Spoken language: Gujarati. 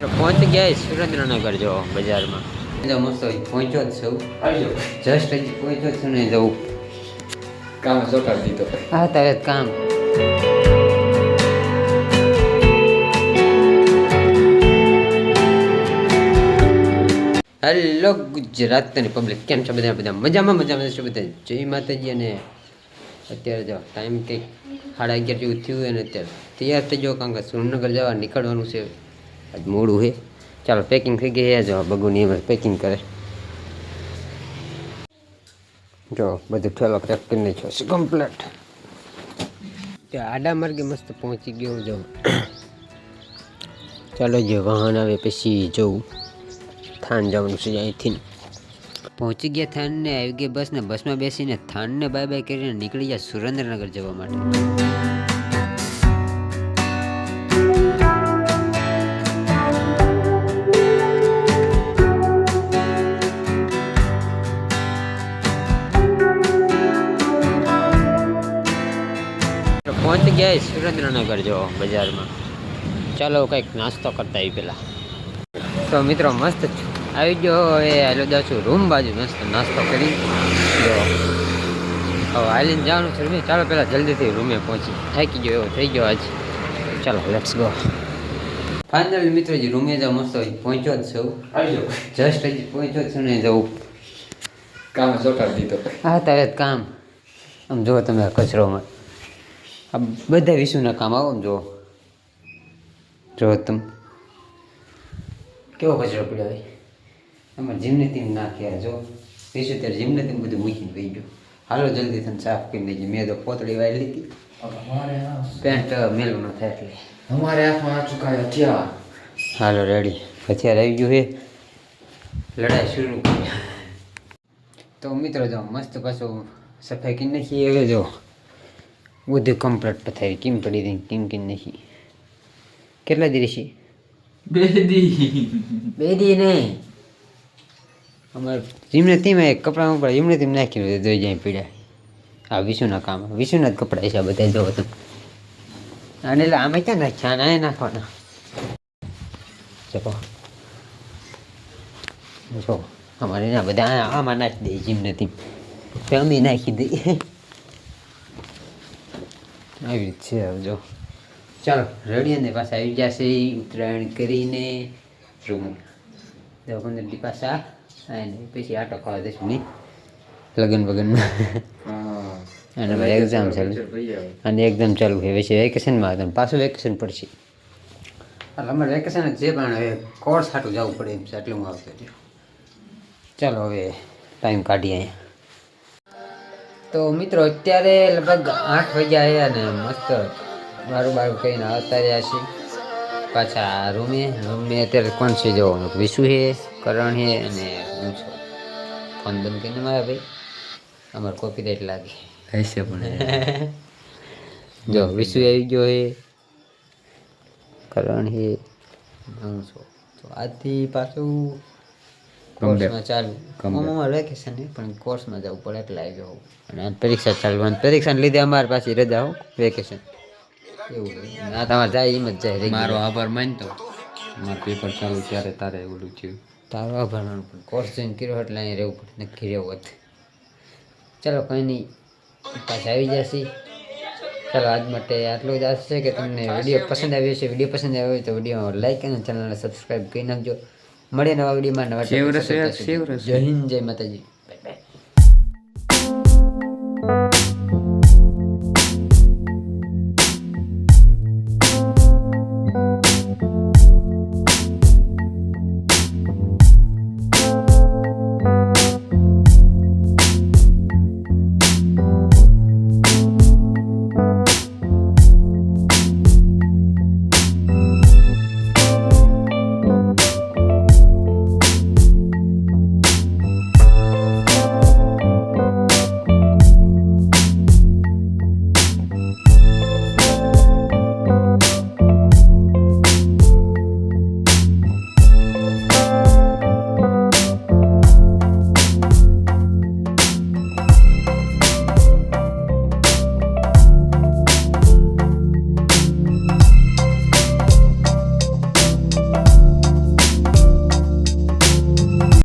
પહોંચી ગયા સુરેન્દ્રનગર જો બજારમાં મસ્ત પહોંચ્યો જ છું જસ્ટ હજી પહોંચ્યો છું ને જવું કામ ચોટાડી દીધો હા તારે કામ હેલો ગુજરાતની પબ્લિક કેમ છો બધા બધા મજામાં છો બધા જય માતાજી. અને અત્યારે જો ટાઈમ કંઈક 11:30 જેવું થયું અને અત્યારે તૈયાર થઈ ગયો કારણ કે સુરેન્દ્રનગર જવા નીકળવાનું છે. આજ મોડું છે. ચાલો પેકિંગ થઈ ગઈ જો બગુની એમ પેકિંગ કરે જો બધું ઠેલો પેક કરી નાખ્યો છે કમ્પ્લીટ. ત્યાં આડા માર્ગે મસ્ત પહોંચી ગયો જો. ચાલો જે વાહન આવે પછી જવું થાન જવાનું છે અહીંથી. પહોંચી ગયા થાન ને આવી ગઈ બસ ને બસમાં બેસીને થાન ને બાય બાય કરીને નીકળી ગયા સુરેન્દ્રનગર જવા માટે. પહોંચી ગયા સુરેન્દ્રનગર જો બજારમાં. ચાલો કંઈક નાસ્તો કરતા આવી પહેલાં તો મિત્રો મસ્ત આવી ગયો. હવે હાલો જાઉં છું રૂમ બાજુ મસ્ત નાસ્તો કરી જો. હવે હાલીને જવાનું છે રૂમે. ચાલો પહેલાં જલ્દીથી રૂમે પહોંચી થાકી ગયો એવો થઈ ગયો આજ. ચાલો લેટ્સ ગો. ફાઇનલી મિત્રો જે રૂમે જાવ મસ્ત પહોંચ્યો જ છું. જસ્ટ હજી પહોંચ્યો જ છું ને જવું કામ ચોટાડી દીધો. હા તારે કામ આમ જુઓ તમે કચરોમાં આ બધા વિશ્વના કામ આવો ને જો તમે કેવો કચરો પડ્યો હોય. આમાં જીમને તીમ નાખ્યા જો વિશ્વ ત્યારે જીમને તીમ બધું મૂકીને પી ગયો. હાલો જલ્દી તમે સાફ કરી દેજો. મેં તો પોતળી વાળી લીધી પેન્ટ મેલું ન થાય એટલે અમારે હાથમાં આ ચુકાય હથિયાર. હાલો રેડી હથિયાર આવી ગયું છે. લડાઈ શરૂ કરી. તો મિત્રો જો મસ્ત પાછું સફાઈ કરી નાખી. હવે જો બધું કમ્પ્લીટ પથારી કેમ પડી હતી કેમ નથી. કેટલા દી રહેશે? બે દી નહીં. અમારે જીમને તેમ કપડાં ઉપર જીમને તેમ નાખી દોઈ જાય પીડ્યા. આ વિશુના કામ વિશુના જ કપડાં છે બધા જોવો તમે. અને એટલે આમે ક્યાં નાખ્યા ના નાખવાના જો અમારે ના બધા આમાં નાખી દઈએ જીમને તેમ અમે નાખી દઈએ આવી રીત છે. હવે જો ચાલો રેડી અને પાછા આવી જશે ઉત્તરાયણ કરીને રૂમ 10-15 દી પાછા અને પછી આટો ખાવા દઈશું નહીં લગ્ન બગનમાં. અને ભાઈ એક્ઝામ ચાલુ અને એક્ઝામ ચાલુ છે પછી વેકેશનમાં હતા પાછું વેકેશન પડશે. એટલે અમારે વેકેશન જ છે પણ હવે કોર્સ હાટું જવું પડે એમ છે એટલે હું આવતો રહ્યો. ચાલો હવે ટાઈમ કાઢીએ અહીંયા. તો મિત્રો અત્યારે લગભગ 8 વાગ્યા આવ્યા ને મસ્ત બારું કહીને આવતા રહ્યા છે પાછા રૂમે. અત્યારે કોણ છે જો વિશુ છે કરણ છે અને હું છું. ફોન બંધ કરીને મારા ભાઈ અમારે કોપીરાઇટ લાગે હશે પણ જો વિશુ આવી ગયો છે કરણ છે હું છું. તો આજથી પાછું કોર્સમાં ચાલુ. અમારે વેકેશન નહીં પણ કોર્સમાં જવું પડે એટલે આવી ગયો. અને પરીક્ષા ચાલવાની પરીક્ષાને લીધે અમારે પાછી રજા હો વેકેશન એવું. આ તમારે જાય એમ જ જાય. મારો આભાર માનતો મારું પેપર ચાલુ ત્યારે તારે ઓલું થયું. તારો આભાર માનું પણ કોર્સ જોઈન કર્યો એટલે અહીં રહેવું પડે નક્કી રહેવું હતું. ચાલો કંઈ નહીં પાછા આવી જશે. ચાલો આજ માટે આટલું જ આશ છે કે તમને વિડીયો પસંદ આવ્યો છે. વિડીયો પસંદ આવ્યો હોય તો વિડીયો લાઈક અને ચેનલને સબસ્ક્રાઈબ કરી નાખજો. મળીએ નવા વિડીયોમાં નવા. જય હિન્દ જય માતાજી.